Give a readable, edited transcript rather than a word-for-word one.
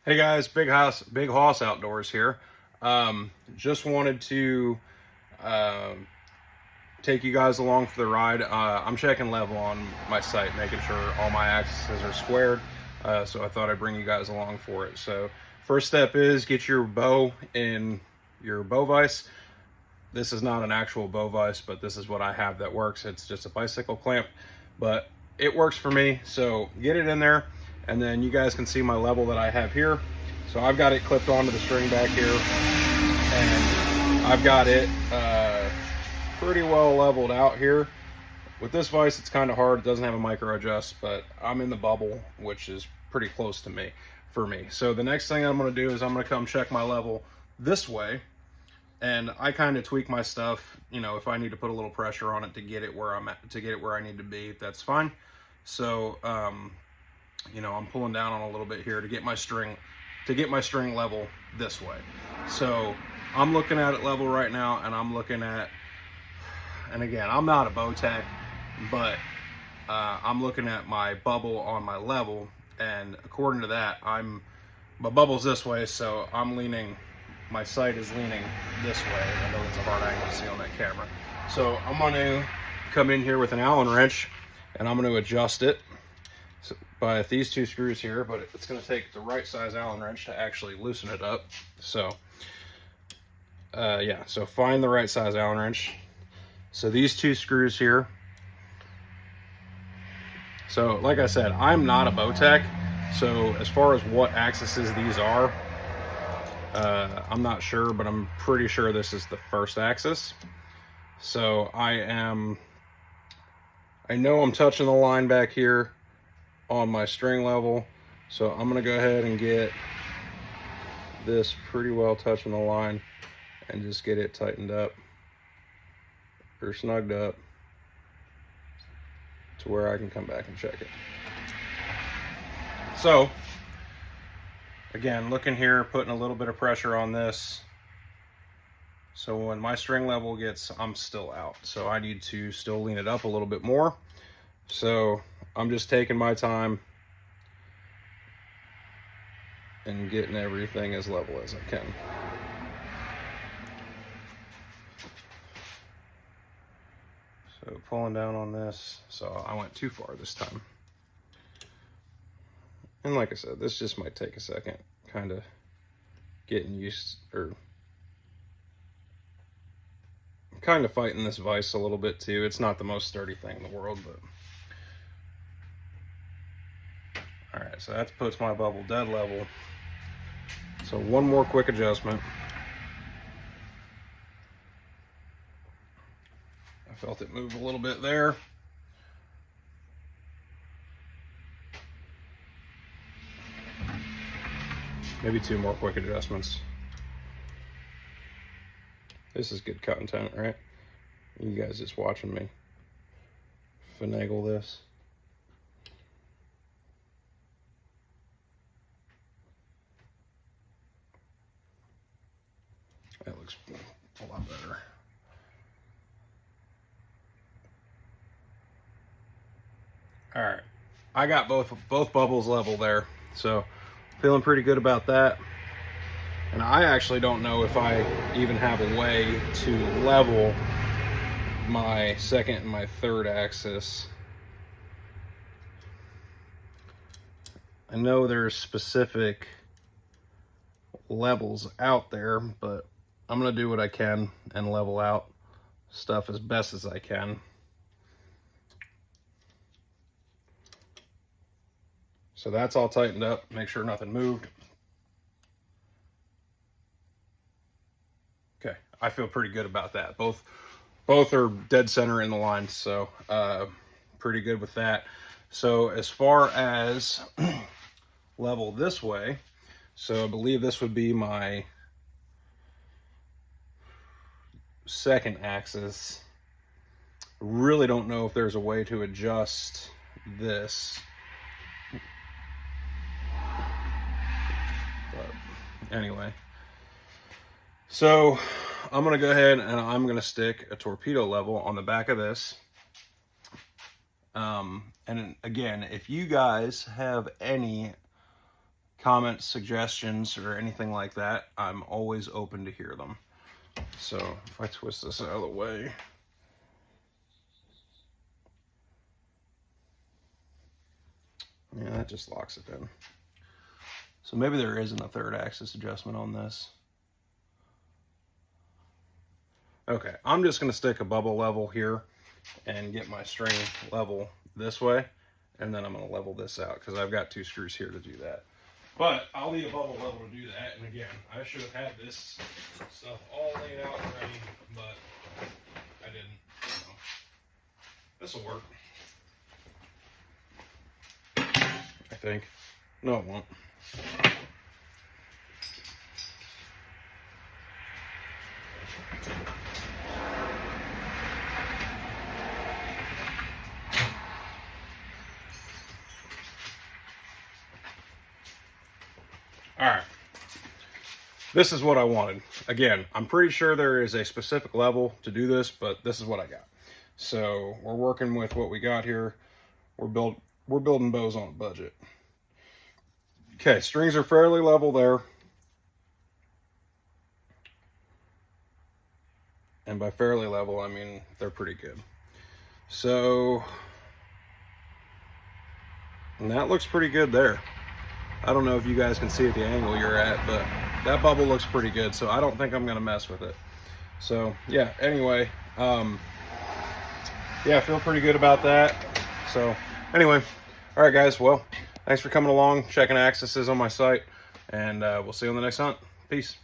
Hey guys, Big Hoss Outdoors here. Just wanted to um take you guys along for the ride. I'm checking level on my site, making sure all my axes are squared. So I thought I'd bring you guys along for it. So first step is get your bow in your bow vise. This is not an actual bow vise, but this is what I have that works. It's just a bicycle clamp, but it works for me. So get it in there, and then you guys can see my level that I have here. So I've got it clipped onto the string back here, and I've got it pretty well leveled out here. With this vise, it's kind of hard. It doesn't have a micro adjust, but I'm in the bubble, which is pretty close to me for me. So the next thing I'm going to do is I'm going to come check my level this way, and I kind of tweak my stuff. You know, if I need to put a little pressure on it to get it where I'm at, to get it where I need to be, that's fine. So you know, I'm pulling down on a little bit here to get my string level this way. So I'm looking at it level right now, and I'm looking at, and again, I'm not a bow tech, but I'm looking at my bubble on my level, and according to that, my bubble's this way, so I'm leaning, my sight is leaning this way. I know it's a hard angle to see on that camera. So I'm going to come in here with an Allen wrench, and I'm going to adjust it by these two screws here, but it's going to take the right size Allen wrench to actually loosen it up. So yeah, so find the right size Allen wrench. So these two screws here. So like I said, I'm not a bow tech, so as far as what axes these are, I'm not sure, but I'm pretty sure this is the first axis. So I know I'm touching the line back here on my string level, so I'm gonna go ahead and get this pretty well touching the line and just get it tightened up or snugged up to where I can come back and check it. So again, looking here, putting a little bit of pressure on this, so when my string level gets, I'm still out, so I need to still lean it up a little bit more. So I'm just taking my time and getting everything as level as I can. So pulling down on this, so I went too far this time. And like I said, this just might take a second, kind of getting used, or kind of fighting this vise a little bit too. It's not the most sturdy thing in the world, but all right, so that puts my bubble dead level. So one more quick adjustment. I felt it move a little bit there. Maybe two more quick adjustments. This is good content, right? You guys just watching me finagle this. That looks a lot better. All right, I got both bubbles level there, so feeling pretty good about that. And I actually don't know if I even have a way to level my second and my third axis. I know there's specific levels out there, but I'm gonna do what I can and level out stuff as best as I can. So that's all tightened up, make sure nothing moved. Okay, I feel pretty good about that. Both are dead center in the line, so pretty good with that. So as far as level this way, so I believe this would be my second axis. Really don't know if there's a way to adjust this. But anyway, so I'm gonna go ahead and I'm gonna stick a torpedo level on the back of this. And again, if you guys have any comments, suggestions, or anything like that, I'm always open to hear them. So if I twist this out of the way. Yeah, that just locks it in. So maybe there isn't a third axis adjustment on this. Okay, I'm just going to stick a bubble level here and get my string level this way. And then I'm going to level this out because I've got 2 screws here to do that. But I'll need a bubble level to do that. And again, I should have had this stuff all laid out and ready, but I didn't. So this will work. I think. No, it won't. All right, this is what I wanted. Again, I'm pretty sure there is a specific level to do this, but this is what I got. So we're working with what we got here. We're building bows on a budget. Okay, strings are fairly level there. And by fairly level, I mean they're pretty good. So, and that looks pretty good there. I don't know if you guys can see at the angle you're at, but that bubble looks pretty good, so I don't think I'm gonna mess with it. So yeah, anyway, yeah, I feel pretty good about that. So anyway, all right guys, well, thanks for coming along, checking axes on my site, and we'll see you on the next hunt. Peace.